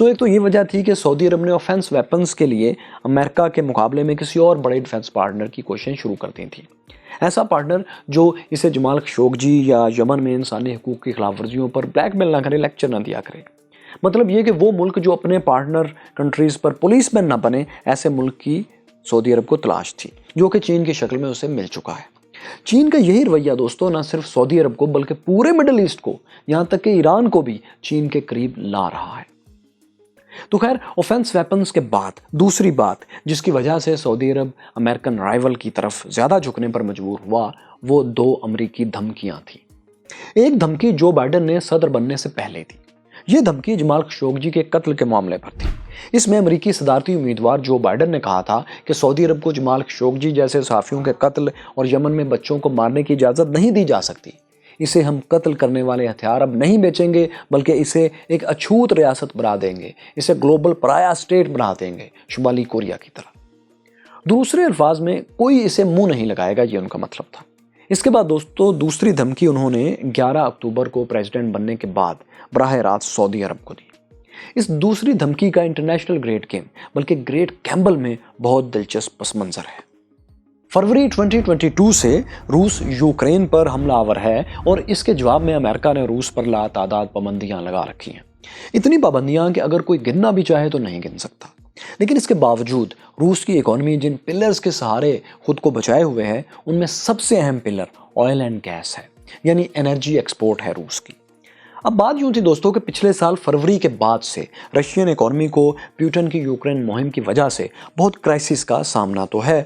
ایک تو یہ وجہ تھی کہ سعودی عرب نے آفینس ویپنز کے لیے امریکہ کے مقابلے میں کسی اور بڑے ڈیفنس پارٹنر کی کوششیں شروع کر دی تھیں، ایسا پارٹنر جو اسے جمال خشوگی یا یمن میں انسانی حقوق کی خلاف ورزیوں پر بلیک میل نہ کرے، لیکچر نہ دیا کرے۔ مطلب یہ کہ وہ ملک جو اپنے پارٹنر کنٹریز پر پولیس مین نہ بنے، ایسے ملک کی سعودی عرب کو تلاش تھی، جو کہ چین کی شکل میں اسے مل چکا ہے۔ چین کا یہی رویہ دوستو نہ صرف سعودی عرب کو بلکہ پورے مڈل ایسٹ کو، یہاں تک کہ ایران کو بھی چین کے قریب لا رہا ہے۔ تو خیر، آفینس ویپنز کے بعد دوسری بات جس کی وجہ سے سعودی عرب امریکن رائیول کی طرف زیادہ جھکنے پر مجبور ہوا، وہ 2 امریکی دھمکیاں تھیں۔ ایک دھمکی جو بائیڈن نے صدر بننے سے پہلے دی۔ یہ دھمکی جمال خشوگی کے قتل کے معاملے پر تھی۔ اس میں امریکی صدارتی امیدوار جو بائیڈن نے کہا تھا کہ سعودی عرب کو جمال خشوگی جیسے صحافیوں کے قتل اور یمن میں بچوں کو مارنے کی اجازت نہیں دی جا سکتی۔ اسے ہم قتل کرنے والے ہتھیار اب نہیں بیچیں گے، بلکہ اسے ایک اچھوت ریاست بنا دیں گے، اسے گلوبل پرایا اسٹیٹ بنا دیں گے، شمالی کوریا کی طرح۔ دوسرے الفاظ میں کوئی اسے منہ نہیں لگائے گا، یہ ان کا مطلب تھا۔ اس کے بعد دوستو دوسری دھمکی انہوں نے 11 اکتوبر کو پریزیڈنٹ بننے کے بعد براہ راست سعودی عرب کو دی۔ اس دوسری دھمکی کا انٹرنیشنل گریٹ گیم بلکہ گریٹ گیمبل میں بہت دلچسپ پس منظر ہے۔ فروری 2022 سے روس یوکرین پر حملہ آور ہے اور اس کے جواب میں امریکہ نے روس پر لاتعداد پابندیاں لگا رکھی ہیں۔ اتنی پابندیاں کہ اگر کوئی گننا بھی چاہے تو نہیں گن سکتا۔ لیکن اس کے باوجود روس کی اکانومی جن پلرز کے سہارے خود کو بچائے ہوئے ہے، ان میں سب سے اہم پلر آئل اینڈ گیس ہے، یعنی انرجی ایکسپورٹ ہے روس کی۔ اب بات یوں تھی دوستوں کہ پچھلے سال فروری کے بعد سے رشین اکانومی کو پیوٹن کی یوکرین مہم کی وجہ سے بہت کرائسس کا سامنا تو ہے۔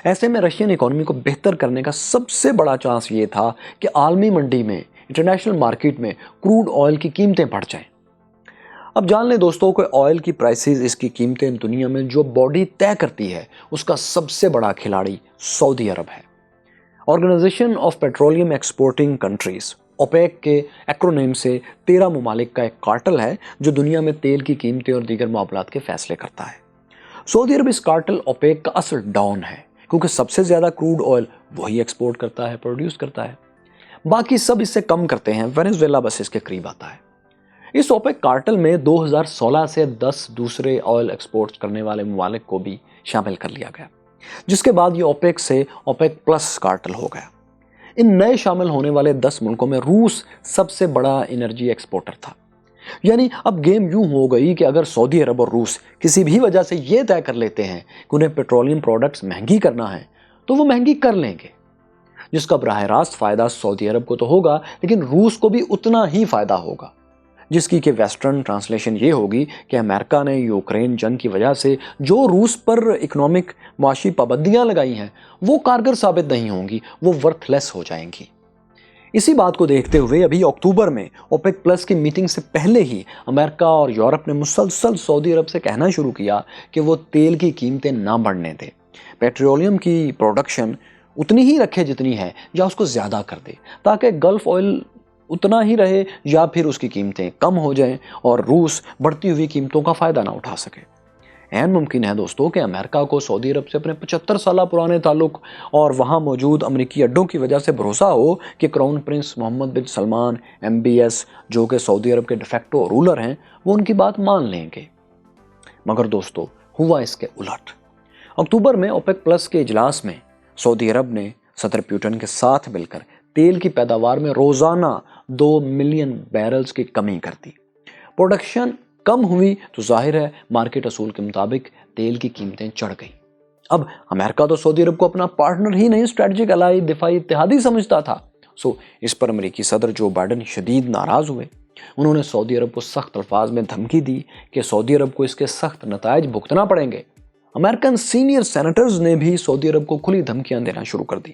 ایسے میں رشین اکانومی کو بہتر کرنے کا سب سے بڑا چانس یہ تھا کہ عالمی منڈی میں، انٹرنیشنل مارکیٹ میں کروڈ آئل کی قیمتیں بڑھ جائیں۔ اب جان لیں دوستوں کہ آئل کی پرائسز، اس کی قیمتیں دنیا میں جو باڈی طے کرتی ہے، اس کا سب سے بڑا کھلاڑی سعودی عرب ہے۔ Organization of petroleum exporting countries, OPEC کے ایکرونیم سے 13 ممالک کا ایک کارٹل ہے جو دنیا میں تیل کی قیمتیں اور دیگر معاملات کے فیصلے کرتا ہے۔ سعودی عرب اس کارٹل اوپیک کا اصل ڈاؤن ہے، کیونکہ سب سے زیادہ کروڈ آئل وہی ایکسپورٹ کرتا ہے، پروڈیوس کرتا ہے۔ باقی سب اس سے کم کرتے ہیں، وینیزویلا بس اس کے قریب آتا ہے۔ اس اوپیک کارٹل میں 2016 سے 10 دوسرے آئل ایکسپورٹ کرنے والے ممالک کو بھی شامل کر لیا گیا، جس کے بعد یہ اوپیک سے اوپیک پلس کارٹل ہو گیا۔ ان نئے شامل ہونے والے 10 ملکوں میں روس سب سے بڑا انرجی ایکسپورٹر تھا۔ یعنی اب گیم یوں ہو گئی کہ اگر سعودی عرب اور روس کسی بھی وجہ سے یہ طے کر لیتے ہیں کہ انہیں پیٹرولیم پروڈکٹس مہنگی کرنا ہے، تو وہ مہنگی کر لیں گے، جس کا براہ راست فائدہ سعودی عرب کو تو ہوگا، لیکن روس کو بھی اتنا ہی فائدہ ہوگا، جس کی کہ ویسٹرن ٹرانسلیشن یہ ہوگی کہ امریکہ نے یوکرین جنگ کی وجہ سے جو روس پر اکنامک معاشی پابندیاں لگائی ہیں، وہ کارگر ثابت نہیں ہوں گی، وہ ورتھ لیس ہو جائیں گی۔ اسی بات کو دیکھتے ہوئے ابھی اکتوبر میں اوپیک پلس کی میٹنگ سے پہلے ہی امریکہ اور یورپ نے مسلسل سعودی عرب سے کہنا شروع کیا کہ وہ تیل کی قیمتیں نہ بڑھنے دے، پیٹرولیم کی پروڈکشن اتنی ہی رکھے جتنی ہے یا اس کو زیادہ کر دے، تاکہ گلف آئل اتنا ہی رہے یا پھر اس کی قیمتیں کم ہو جائیں اور روس بڑھتی ہوئی قیمتوں کا فائدہ نہ اٹھا سکے۔ عین ممکن ہے دوستوں کہ امریکہ کو سعودی عرب سے اپنے 75 سالہ پرانے تعلق اور وہاں موجود امریکی اڈوں کی وجہ سے بھروسہ ہو کہ کراؤن پرنس محمد بن سلمان MBS، جو کہ سعودی عرب کے ڈیفیکٹو رولر ہیں، وہ ان کی بات مان لیں گے۔ مگر دوستو ہوا اس کے الٹ۔ اکتوبر میں اوپیک پلس کے اجلاس میں سعودی عرب نے صدر پیوٹن کے ساتھ مل کر تیل کی پیداوار میں روزانہ 2 ملین بیرلز کی کمی کر دی۔ پروڈکشن کم ہوئی تو ظاہر ہے مارکیٹ اصول کے مطابق تیل کی قیمتیں چڑھ گئیں۔ اب امریکہ تو سعودی عرب کو اپنا پارٹنر ہی نہیں، اسٹریٹجک الائی، دفاعی اتحادی سمجھتا تھا۔ اس پر امریکی صدر جو بائیڈن شدید ناراض ہوئے۔ انہوں نے سعودی عرب کو سخت الفاظ میں دھمکی دی کہ سعودی عرب کو اس کے سخت نتائج بھگتنا پڑیں گے۔ امریکن سینئر سینیٹرز نے بھی سعودی عرب کو کھلی دھمکیاں دینا شروع کر دی،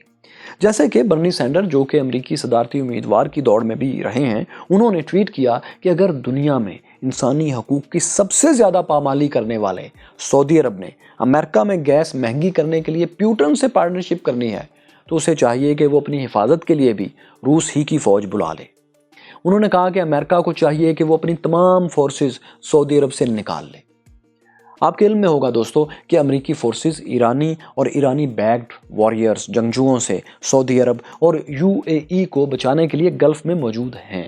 جیسے کہ برنی سینڈر جو کہ امریکی صدارتی امیدوار کی دوڑ میں بھی رہے ہیں، انہوں نے ٹویٹ کیا کہ اگر دنیا میں انسانی حقوق کی سب سے زیادہ پامالی کرنے والے سعودی عرب نے امریکہ میں گیس مہنگی کرنے کے لیے پیوٹن سے پارٹنرشپ کرنی ہے، تو اسے چاہیے کہ وہ اپنی حفاظت کے لیے بھی روس ہی کی فوج بلا لے۔ انہوں نے کہا کہ امریکہ کو چاہیے کہ وہ اپنی تمام فورسز سعودی عرب سے نکال لے۔ آپ کے علم میں ہوگا دوستو کہ امریکی فورسز ایرانی اور ایرانی بیکڈ واریئرز جنگجوؤں سے سعودی عرب اور UAE کو بچانے کے لیے گلف میں موجود ہیں۔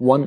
$1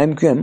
MQM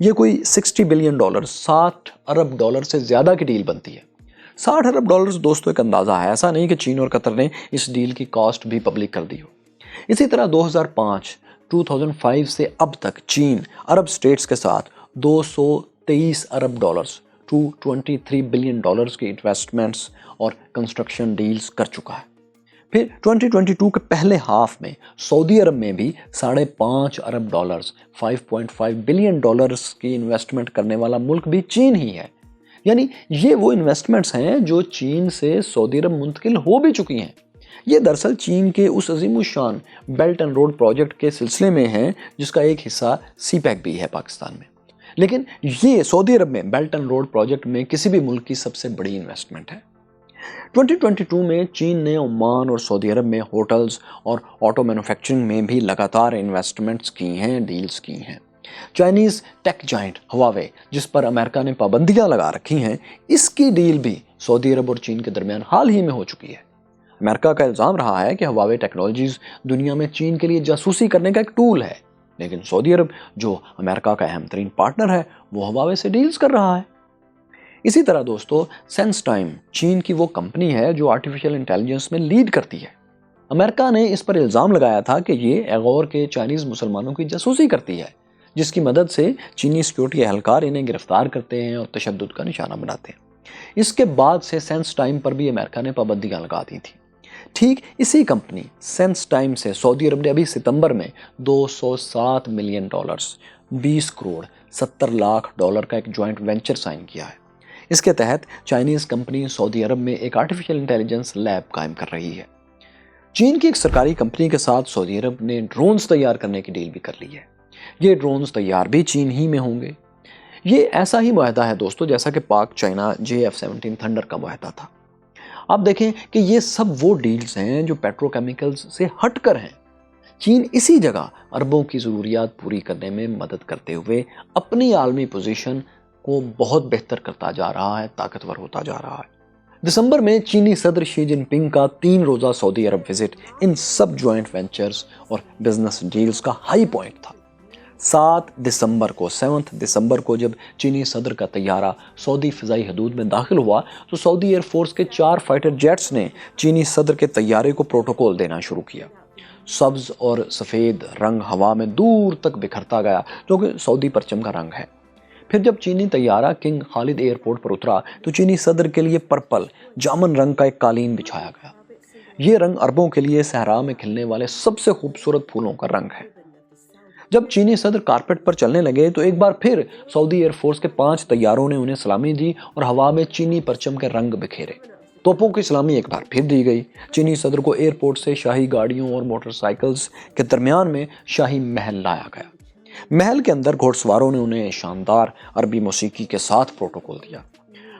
یہ کوئی $60 بلین، $60 ارب سے زیادہ کی ڈیل بنتی ہے۔ $60 ارب دوستوں ایک اندازہ ہے، ایسا نہیں کہ چین اور قطر نے اس ڈیل کی کاسٹ بھی پبلک کر دی ہو۔ اسی طرح 2005 سے اب تک چین عرب اسٹیٹس کے ساتھ $223 ارب $223 بلین کی انویسٹمنٹس اور کنسٹرکشن ڈیلز کر چکا ہے۔ پھر 2022 کے پہلے ہاف میں سعودی عرب میں بھی $5.5 ارب $5.5 بلین کی انویسٹمنٹ کرنے والا ملک بھی چین ہی ہے۔ یعنی یہ وہ انویسٹمنٹس ہیں جو چین سے سعودی عرب منتقل ہو بھی چکی ہیں۔ یہ دراصل چین کے اس عظیم الشان بیلٹ اینڈ روڈ پروجیکٹ کے سلسلے میں ہیں جس کا ایک حصہ سی پیک بھی ہے پاکستان میں۔ لیکن یہ سعودی عرب میں بیلٹ اینڈ روڈ پروجیکٹ میں کسی بھی ملک کی سب سے بڑی انویسٹمنٹ ہے۔ 2022 میں چین نے عمان اور سعودی عرب میں ہوٹلز اور آٹو مینوفیکچرنگ میں بھی لگاتار انویسٹمنٹس کی ہیں، ڈیلز کی ہیں۔ چائنیز ٹیک جائنٹ ہواوے جس پر امریکہ نے پابندیاں لگا رکھی ہیں، اس کی ڈیل بھی سعودی عرب اور چین کے درمیان حال ہی میں ہو چکی ہے۔ امریکہ کا الزام رہا ہے کہ ہواوے ٹیکنالوجیز دنیا میں چین کے لیے جاسوسی کرنے کا ایک ٹول ہے، لیکن سعودی عرب جو امریکہ کا اہم ترین پارٹنر ہے وہ ہواوے سے ڈیلز کر رہا ہے۔ اسی طرح دوستو سینس ٹائم چین کی وہ کمپنی ہے جو آرٹیفیشل انٹیلیجنس میں لیڈ کرتی ہے۔ امریکہ نے اس پر الزام لگایا تھا کہ یہ ایغور کے چائنیز مسلمانوں کی جاسوسی کرتی ہے، جس کی مدد سے چینی سیکیورٹی اہلکار انہیں گرفتار کرتے ہیں اور تشدد کا نشانہ بناتے ہیں۔ اس کے بعد سے سینس ٹائم پر بھی امریکہ نے پابندیاں لگا دی تھیں۔ ٹھیک اسی کمپنی سینس ٹائم سے سعودی عرب نے ابھی ستمبر میں $207 ملین $20 کروڑ $70 لاکھ کا ایک جوائنٹ وینچر سائن کیا ہے۔ اس کے تحت چائنیز کمپنی سعودی عرب میں ایک آرٹیفیشل انٹیلیجنس لیب قائم کر رہی ہے۔ چین کی ایک سرکاری کمپنی کے ساتھ سعودی عرب نے ڈرونز تیار کرنے کی ڈیل بھی کر لی ہے۔ یہ ڈرونز تیار بھی چین ہی میں ہوں گے۔ یہ ایسا ہی معاہدہ ہے دوستو جیسا کہ پاک چائنا JF-17 تھنڈر کا معاہدہ تھا۔ آپ دیکھیں کہ یہ سب وہ ڈیلز ہیں جو پیٹرو کیمیکلز سے ہٹ کر ہیں۔ چین اسی جگہ عربوں کی ضروریات پوری کرنے میں مدد کرتے ہوئے اپنی عالمی پوزیشن کو بہت بہتر کرتا جا رہا ہے، طاقتور ہوتا جا رہا ہے۔ دسمبر میں چینی صدر شی جن پنگ کا 3 روزہ سعودی عرب visit in sub joint ventures اور بزنس ڈیلز کا ہائی پوائنٹ تھا۔ 7 دسمبر کو جب چینی صدر کا طیارہ سعودی فضائی حدود میں داخل ہوا تو سعودی ایئر فورس کے 4 فائٹر جیٹس نے چینی صدر کے طیارے کو پروٹوکول دینا شروع کیا۔ سبز اور سفید رنگ ہوا میں دور تک بکھرتا گیا جو کہ سعودی پرچم کا رنگ ہے۔ پھر جب چینی طیارہ کنگ خالد ایئرپورٹ پر اترا تو چینی صدر کے لیے پرپل جامن رنگ کا ایک قالین بچھایا گیا۔ یہ رنگ عربوں کے لیے صحرا میں کھلنے والے سب سے خوبصورت پھولوں کا رنگ ہے۔ جب چینی صدر کارپٹ پر چلنے لگے تو ایک بار پھر سعودی ایئر فورس کے 5 طیاروں نے انہیں سلامی دی اور ہوا میں چینی پرچم کے رنگ بکھیرے۔ توپوں کی سلامی ایک بار پھر دی گئی۔ چینی صدر کو ایئرپورٹ سے شاہی گاڑیوں اور موٹر سائیکلز کے درمیان میں شاہی محل لایا گیا۔ محل کے اندر گھوڑ سواروں نے انہیں شاندار عربی موسیقی کے ساتھ پروٹوکول دیا۔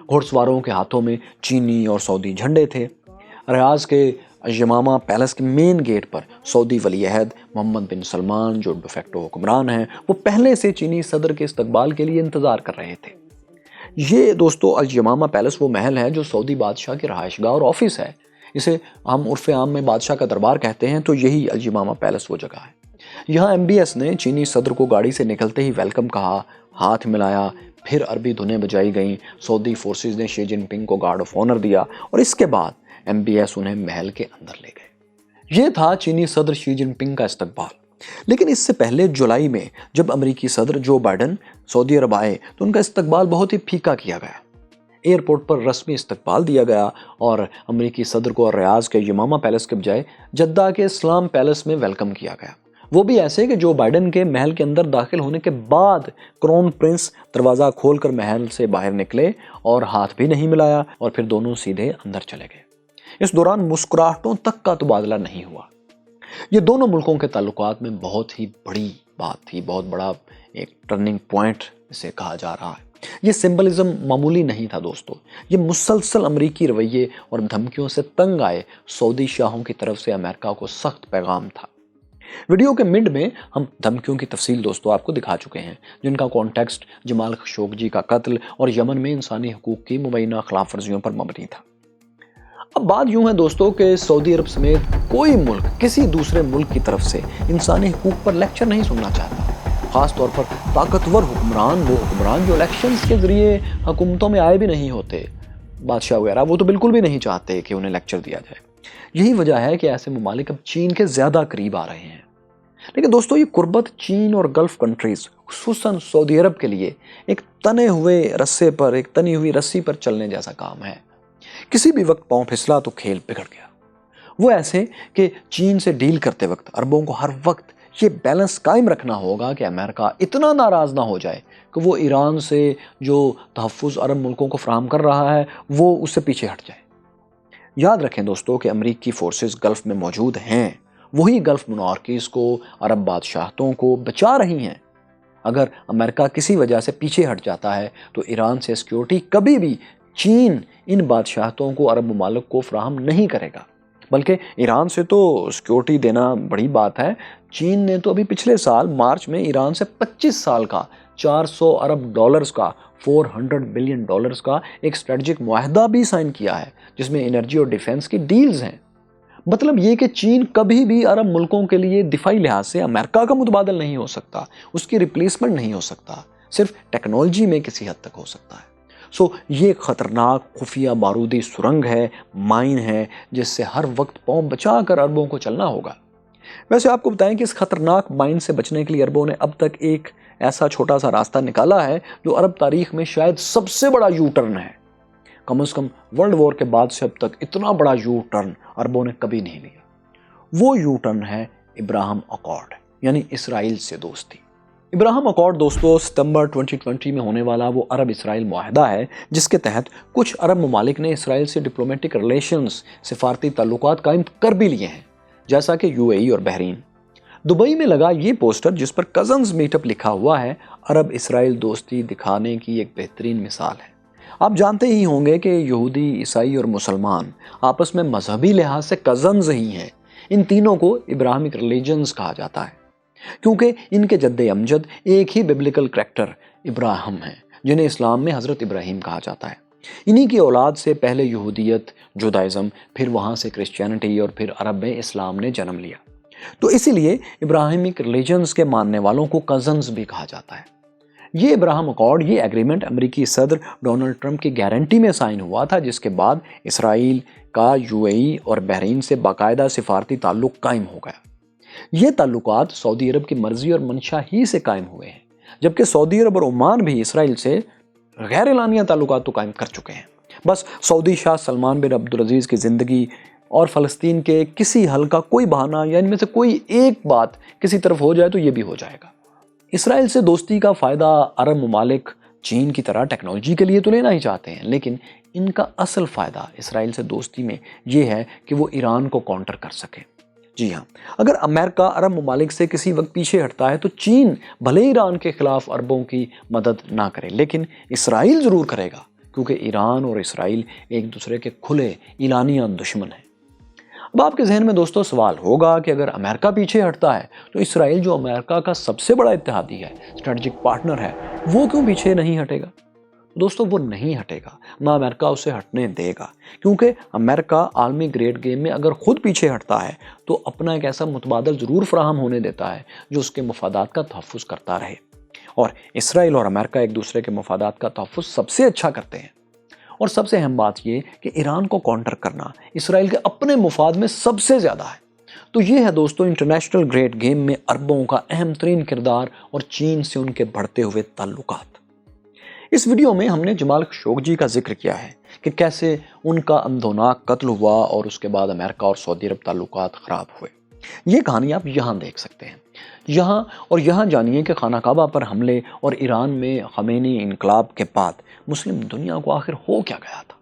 گھوڑ سواروں کے ہاتھوں میں چینی اور سعودی جھنڈے تھے۔ ریاض کے الجمامہ پیلس کے مین گیٹ پر سعودی ولی عہد محمد بن سلمان جو ڈیفیکٹو حکمران ہیں وہ پہلے سے چینی صدر کے استقبال کے لیے انتظار کر رہے تھے۔ یہ دوستو الجمامہ پیلس وہ محل ہے جو سعودی بادشاہ کی رہائش گاہ اور آفس ہے۔ اسے ہم عرف عام میں بادشاہ کا دربار کہتے ہیں، تو یہی الجمامہ پیلس وہ جگہ ہے۔ یہاں MBS نے چینی صدر کو گاڑی سے نکلتے ہی ویلکم کہا، ہاتھ ملایا، پھر عربی دھنیں بجائی گئیں۔ سعودی فورسز نے شی جن پنگ کو گارڈ آف آنر دیا اور اس کے بعد MBS انہیں محل کے اندر لے گئے۔ یہ تھا چینی صدر شی جن پنگ کا استقبال۔ لیکن اس سے پہلے جولائی میں جب امریکی صدر جو بائیڈن سعودی عرب آئے تو ان کا استقبال بہت ہی پھیکا کیا گیا۔ ایئرپورٹ پر رسمی استقبال دیا گیا اور امریکی صدر کو ریاض کے یمامہ پیلس کے بجائے جدہ کے اسلام پیلس میں ویلکم کیا گیا، وہ بھی ایسے کہ جو بائیڈن کے محل کے اندر داخل ہونے کے بعد کرون پرنس دروازہ کھول کر محل سے باہر نکلے اور ہاتھ بھی نہیں ملایا اور پھر دونوں سیدھے اندر چلے گئے۔ اس دوران مسکراہٹوں تک کا تبادلہ نہیں ہوا۔ یہ دونوں ملکوں کے تعلقات میں بہت ہی بڑی بات تھی، بہت بڑا ایک ٹرننگ پوائنٹ اسے کہا جا رہا ہے۔ یہ سمبلزم معمولی نہیں تھا دوستو، یہ مسلسل امریکی رویے اور دھمکیوں سے تنگ آئے سعودی شاہوں کی طرف سے امریکہ کو سخت پیغام تھا۔ ویڈیو کے مڈ میں ہم دھمکیوں کی تفصیل دوستو آپ کو دکھا چکے ہیں، جن کا کانٹیکسٹ جمال خشوگی کا قتل اور یمن میں انسانی حقوق کی مبینہ خلاف ورزیوں پر مبنی تھا۔ اب بات یوں ہے دوستو کہ سعودی عرب سمیت کوئی ملک کسی دوسرے ملک کی طرف سے انسانی حقوق پر لیکچر نہیں سننا چاہتا، خاص طور پر طاقتور حکمران، وہ حکمران جو الیکشنز کے ذریعے حکومتوں میں آئے بھی نہیں ہوتے، بادشاہ وغیرہ، وہ تو بالکل بھی نہیں چاہتے کہ انہیں لیکچر دیا جائے۔ یہی وجہ ہے کہ ایسے ممالک اب چین کے زیادہ قریب آ رہے ہیں۔ لیکن دوستو، یہ قربت چین اور گلف کنٹریز، خصوصاً سعودی عرب کے لیے ایک تنی ہوئی رسی پر چلنے جیسا کام ہے۔ کسی بھی وقت پاؤں پھسلا تو کھیل بگڑ گیا۔ وہ ایسے کہ چین سے ڈیل کرتے وقت عربوں کو ہر وقت یہ بیلنس قائم رکھنا ہوگا کہ امریکہ اتنا ناراض نہ ہو جائے کہ وہ ایران سے جو تحفظ عرب ملکوں کو فراہم کر رہا ہے وہ اس سے پیچھے ہٹ جائے۔ یاد رکھیں دوستو کہ امریکی فورسز گلف میں موجود ہیں، وہی گلف مونارکیز کو، عرب بادشاہتوں کو بچا رہی ہیں۔ اگر امریکہ کسی وجہ سے پیچھے ہٹ جاتا ہے تو ایران سے سیکیورٹی کبھی بھی چین ان بادشاہتوں کو، عرب ممالک کو فراہم نہیں کرے گا، بلکہ ایران سے تو سیکیورٹی دینا بڑی بات ہے۔ چین نے تو ابھی پچھلے سال مارچ میں ایران سے 25 سال کا 400 ارب ڈالرز کا 400 بلین ڈالرز کا ایک اسٹریٹجک معاہدہ بھی سائن کیا ہے، جس میں انرجی اور ڈیفنس کی ڈیلز ہیں۔ مطلب یہ کہ چین کبھی بھی عرب ملکوں کے لیے دفاعی لحاظ سے امریکہ کا متبادل نہیں ہو سکتا، اس کی ریپلیسمنٹ نہیں ہو سکتا، صرف ٹیکنالوجی میں کسی حد تک ہو سکتا ہے۔ یہ خطرناک خفیہ بارودی سرنگ ہے، مائن ہے، جس سے ہر وقت پاؤں بچا کر عربوں کو چلنا ہوگا۔ ویسے آپ کو بتائیں کہ اس خطرناک مائن سے بچنے کے لیے عربوں نے اب تک ایک ایسا چھوٹا سا راستہ نکالا ہے جو عرب تاریخ میں شاید سب سے بڑا یو ٹرن ہے۔ کم از کم ورلڈ وار کے بعد سے اب تک اتنا بڑا یو ٹرن عربوں نے کبھی نہیں لیا۔ وہ یو ٹرن ہے ابراہم اکارڈ، یعنی اسرائیل سے دوستی۔ ابراہم اکارڈ دوستو ستمبر 2020 میں ہونے والا وہ عرب اسرائیل معاہدہ ہے جس کے تحت کچھ عرب ممالک نے اسرائیل سے ڈپلومیٹک ریلیشنز، سفارتی تعلقات قائم کر بھی لیے ہیں، جیسا کہ یو اے ای اور بحرین۔ دبئی میں لگا یہ پوسٹر جس پر کزنز میٹ اپ لکھا ہوا ہے، عرب اسرائیل دوستی دکھانے کی ایک بہترین مثال ہے۔ آپ جانتے ہی ہوں گے کہ یہودی، عیسائی اور مسلمان آپس میں مذہبی لحاظ سے کزنز ہی ہیں۔ ان تینوں کو ابراہمک ریلیجنز کہا جاتا ہے کیونکہ ان کے جد امجد ایک ہی ببلیکل کریکٹر ابراہم ہیں، جنہیں اسلام میں حضرت ابراہیم کہا جاتا ہے۔ انہی کی اولاد سے پہلے یہودیت، جودائزم، پھر وہاں سے کرسچینٹی اور پھر عرب میں اسلام نے جنم لیا۔ تو اسی لیے ابراہمک ریلیجنز کے ماننے والوں کو کزنز بھی کہا جاتا ہے۔ یہ ابراہم اکارڈ، یہ ایگریمنٹ امریکی صدر ڈونلڈ ٹرمپ کی گارنٹی میں سائن ہوا تھا، جس کے بعد اسرائیل کا یو اے ای اور بحرین سے باقاعدہ سفارتی تعلق قائم ہو گیا۔ یہ تعلقات سعودی عرب کی مرضی اور منشا ہی سے قائم ہوئے ہیں، جبکہ سعودی عرب اور عمان بھی اسرائیل سے غیر اعلانیہ تعلقات تو قائم کر چکے ہیں۔ بس سعودی شاہ سلمان بن عبدالعزیز کی زندگی اور فلسطین کے کسی حل کا کوئی بہانہ یا ان میں سے کوئی ایک بات کسی طرف ہو جائے تو یہ بھی ہو جائے گا۔ اسرائیل سے دوستی کا فائدہ عرب ممالک چین کی طرح ٹیکنالوجی کے لیے تو لینا ہی چاہتے ہیں، لیکن ان کا اصل فائدہ اسرائیل سے دوستی میں یہ ہے کہ وہ ایران کو کاؤنٹر کر سکے۔ جی ہاں، اگر امریکہ عرب ممالک سے کسی وقت پیچھے ہٹتا ہے تو چین بھلے ایران کے خلاف عربوں کی مدد نہ کرے، لیکن اسرائیل ضرور کرے گا، کیونکہ ایران اور اسرائیل ایک دوسرے کے کھلے اعلانیہ دشمن ہیں۔ اب آپ کے ذہن میں دوستو سوال ہوگا کہ اگر امریکہ پیچھے ہٹتا ہے تو اسرائیل جو امریکہ کا سب سے بڑا اتحادی ہے، اسٹریٹجک پارٹنر ہے، وہ کیوں پیچھے نہیں ہٹے گا؟ دوستو وہ نہیں ہٹے گا، نہ امریکہ اسے ہٹنے دے گا، کیونکہ امریکہ عالمی گریڈ گیم میں اگر خود پیچھے ہٹتا ہے تو اپنا ایک ایسا متبادل ضرور فراہم ہونے دیتا ہے جو اس کے مفادات کا تحفظ کرتا رہے، اور اسرائیل اور امریکہ ایک دوسرے کے مفادات کا تحفظ سب سے اچھا کرتے ہیں۔ اور سب سے اہم بات یہ کہ ایران کو کاؤنٹر کرنا اسرائیل کے اپنے مفاد میں سب سے زیادہ ہے۔ تو یہ ہے دوستو انٹرنیشنل گریڈ گیم میں عربوں کا اہم ترین کردار اور چین سے ان کے بڑھتے ہوئے تعلقات۔ اس ویڈیو میں ہم نے جمال خشوگی کا ذکر کیا ہے کہ کیسے ان کا اندھوناک قتل ہوا اور اس کے بعد امریکہ اور سعودی عرب تعلقات خراب ہوئے۔ یہ کہانی آپ یہاں دیکھ سکتے ہیں۔ یہاں جانیے کہ خانہ کعبہ پر حملے اور ایران میں خمینی انقلاب کے بعد مسلم دنیا کو آخر ہو کیا گیا تھا۔